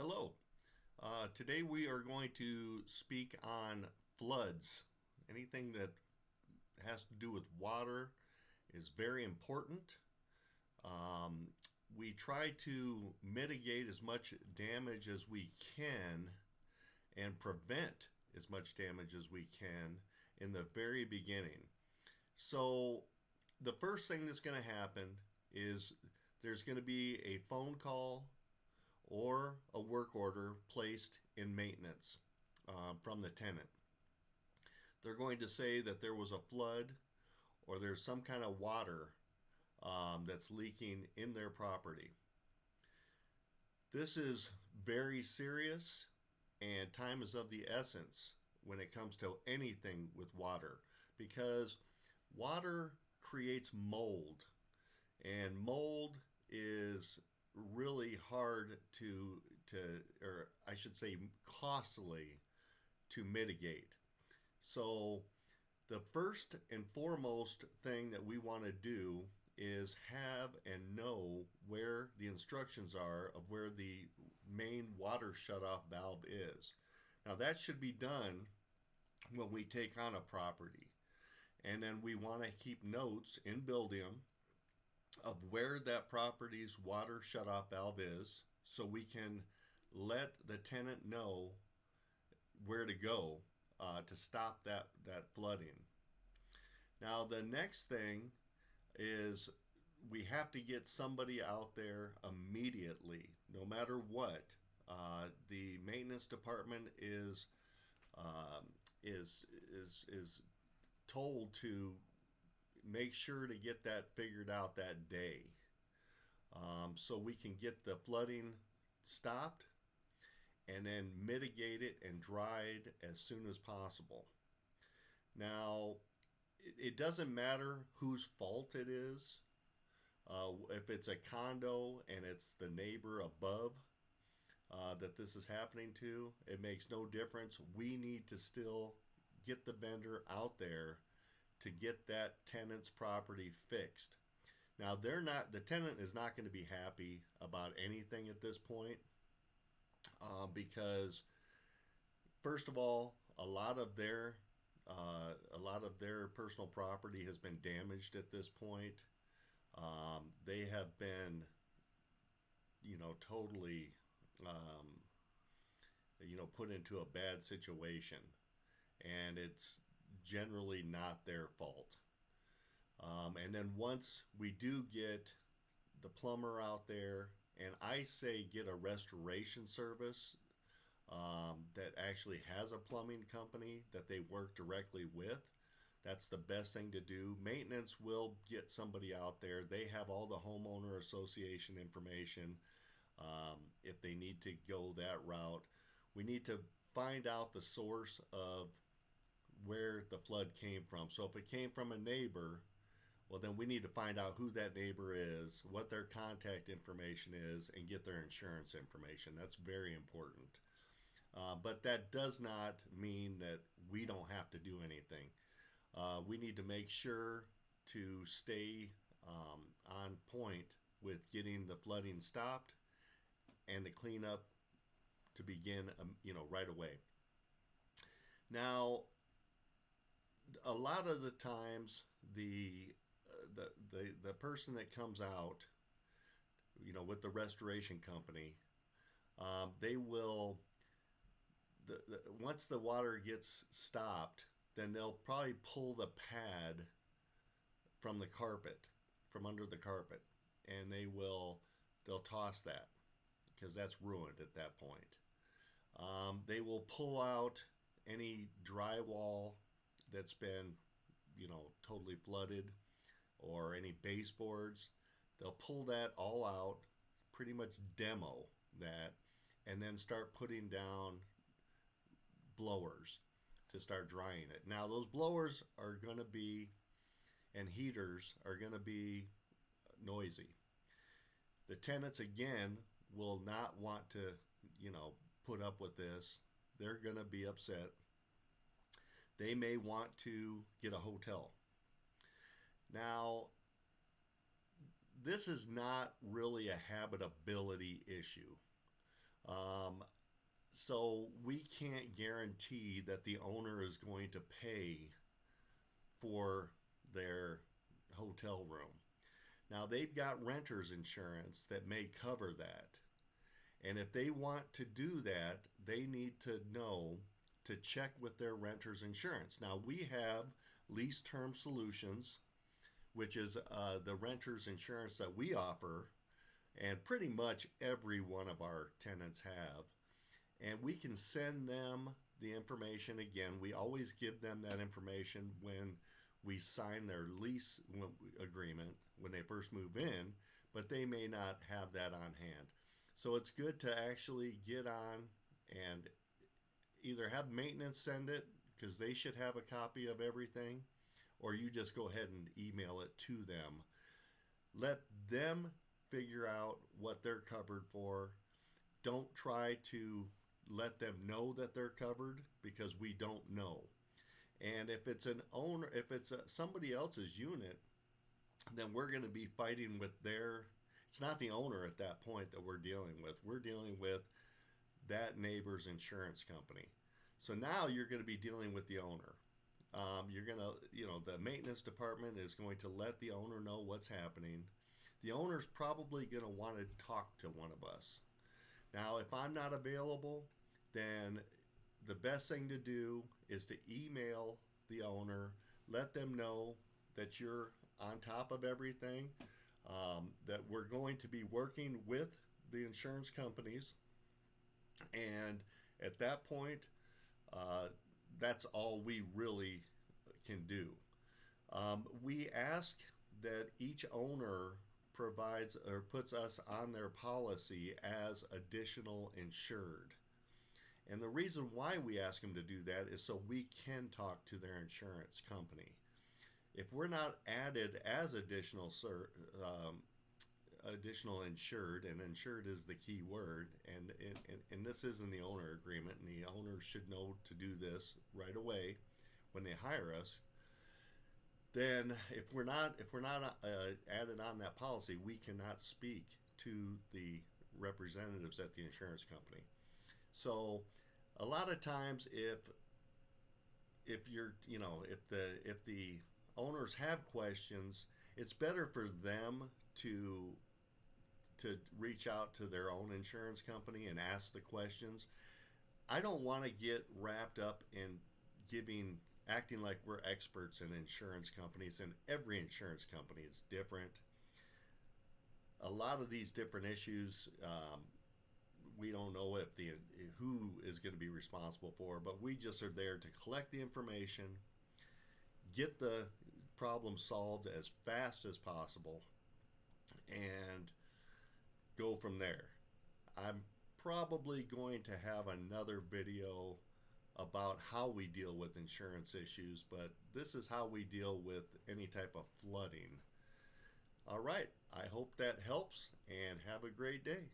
Hello. Today we are going to speak on floods. Anything that has to do with water is very important. Um, we try to mitigate as much damage as we can and prevent as much damage as we can in the very beginning. So, the first thing that's going to happen is there's going to be a phone call or a work order placed in maintenance from the tenant. They're going to say that there was a flood or there's some kind of water that's leaking in their property. This is very serious, and time is of the essence when it comes to anything with water because water creates mold, and mold is really hard to or I should say costly to mitigate. So the first and foremost thing that we want to do is have and know where the instructions are of where the main water shutoff valve is. Now that should be done when we take on a property. And then we want to keep notes in Buildium of where that property's water shutoff valve is so we can let the tenant know where to go to stop that flooding. Now, the next thing is we have to get somebody out there immediately, no matter what. The maintenance department is told to make sure to get that figured out that day, so we can get the flooding stopped and then mitigate it and dried as soon as possible. Now, it doesn't matter whose fault it is. If it's a condo and it's the neighbor above that this is happening to, it makes no difference. We need to still get the vendor out there to get that tenant's property fixed. Now, the tenant is not going to be happy about anything at this point, because first of all, a lot of their personal property has been damaged at this point. They have been, totally, put into a bad situation, and it's generally not their fault. And then once we do get the plumber out there, and I say get a restoration service that actually has a plumbing company that they work directly with, that's the best thing to do. Maintenance will get somebody out there. They have all the homeowner association information if they need to go that route. We need to find out the source of where the flood came from. So if it came from a neighbor, well, then we need to find out who that neighbor is, what their contact information is, and get their insurance information. That's very important. But that does not mean that we don't have to do anything. We need to make sure to stay on point with getting the flooding stopped and the cleanup to begin, right away. Now, a lot of the times, the person that comes out, with the restoration company, they will once the water gets stopped, then they'll probably pull the pad from the carpet, from under the carpet, and they'll toss that because that's ruined at that point. They will pull out any drywall that's been, totally flooded, or any baseboards. They'll pull that all out, pretty much demo that, and then start putting down blowers to start drying it. Now, those blowers are going to be, and heaters are going to be noisy. The tenants, again, will not want to, put up with this. They're going to be upset. They may want to get a hotel. Now, this is not really a habitability issue. Um, so we can't guarantee that the owner is going to pay for their hotel room. Now they've got renter's insurance that may cover that. And if they want to do that, they need to know to check with their renter's insurance. Now we have lease term solutions, which is the renter's insurance that we offer, and pretty much every one of our tenants have. And we can send them the information again. We always give them that information when we sign their lease agreement when they first move in, but they may not have that on hand. So it's good to actually get on and either have maintenance send it because they should have a copy of everything, or you just go ahead and email it to them. Let them figure out what they're covered for. Don't try to let them know that they're covered because we don't know. And if it's an owner, if it's somebody else's unit, then we're going to be fighting with their. It's not the owner at that point that we're dealing with. We're dealing with that neighbor's insurance company. So now you're going to be dealing with the owner. You're going to, the maintenance department is going to let the owner know what's happening. The owner's probably going to want to talk to one of us. Now, if I'm not available, then the best thing to do is to email the owner, let them know that you're on top of everything, that we're going to be working with the insurance companies, and at that point, that's all we really can do. We ask that each owner provides or puts us on their policy as additional insured. And the reason why we ask them to do that is so we can talk to their insurance company. If we're not added as additional insured, and insured is the key word, and this is in the owner agreement, and the owner should know to do this right away when they hire us. Then, if we're not added on that policy, we cannot speak to the representatives at the insurance company. So, a lot of times, if you're if the owners have questions, it's better for them to reach out to their own insurance company and ask the questions. I don't want to get wrapped up in acting like we're experts in insurance companies, and every insurance company is different. A lot of these different issues, we don't know who is going to be responsible for, but we just are there to collect the information, get the problem solved as fast as possible, and go from there. I'm probably going to have another video about how we deal with insurance issues, but this is how we deal with any type of flooding. All right, I hope that helps, and have a great day.